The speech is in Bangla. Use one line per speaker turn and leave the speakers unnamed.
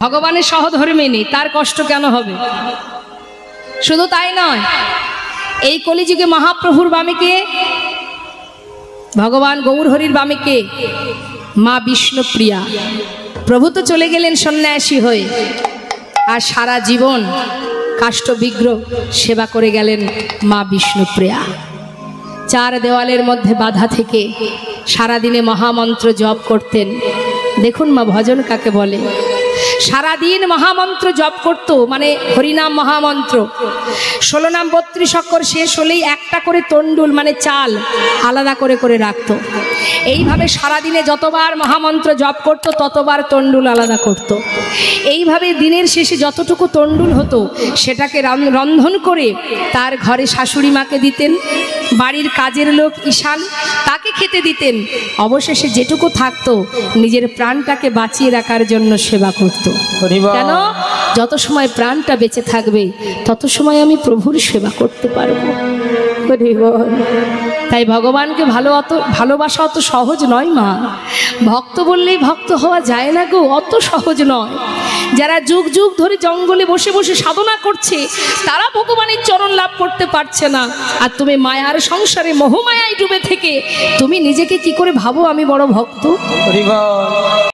ভগবানের সহধর্মিণী, তার কষ্ট কেন হবে? শুধু তাই নয়, এই কলিযুগে মহাপ্রভুর বামিকে, ভগবান গৌরহরির বামিকে মা বিষ্ণুপ্রিয়া। প্রভু তো চলে গেলেন সন্ন্যাসী হয়ে, আর সারা জীবন কাষ্ঠবিগ্রহ সেবা করে গেলেন মা বিষ্ণুপ্রিয়া। চার দেওয়ালের মধ্যে বাধা থেকে সারাদিনে মহামন্ত্র জপ করতেন। দেখুন মা ভজন কাকে বলে। সারাদিন মহামন্ত্র জপ করত, মানে হরিনাম মহামন্ত্র। 16 নাম 32 অক্ষর শেষ হলেই একটা করে তন্ডুল মানে চাল আলাদা করে করে রাখত। এইভাবে সারাদিনে যতবার মহামন্ত্র জপ করত ততবার তন্ডুল আলাদা করত। এইভাবে দিনের শেষে যতটুকু তন্ডুল হতো সেটাকে রন্ধন করে তার ঘরে শাশুড়ি মাকে দিতেন, বাড়ির কাজের লোক ঈশান তাকে খেতে দিতেন। অবশেষে যেটুকু থাকতো নিজের প্রাণটাকে বাঁচিয়ে রাখার জন্য সেবা করত। কেন? যত সময় প্রাণটা বেঁচে থাকবে তত সময় আমি প্রভুর সেবা করতে পারবো। তাই ভগবানকে ভালোবাসা অত সহজ নয় মা। ভক্ত বললেই ভক্ত হওয়া যায় না গো, অত সহজ নয়। যারা যুগ যুগ ধরে জঙ্গলে বসে বসে সাধনা করছে তারা ভগবানের চরণ লাভ করতে পারছে না। আর তুমি মায়ার সংসারে মোহমায়ায় ডুবে থেকে তুমি নিজেকে কি করে ভাবো আমি বড় ভক্ত?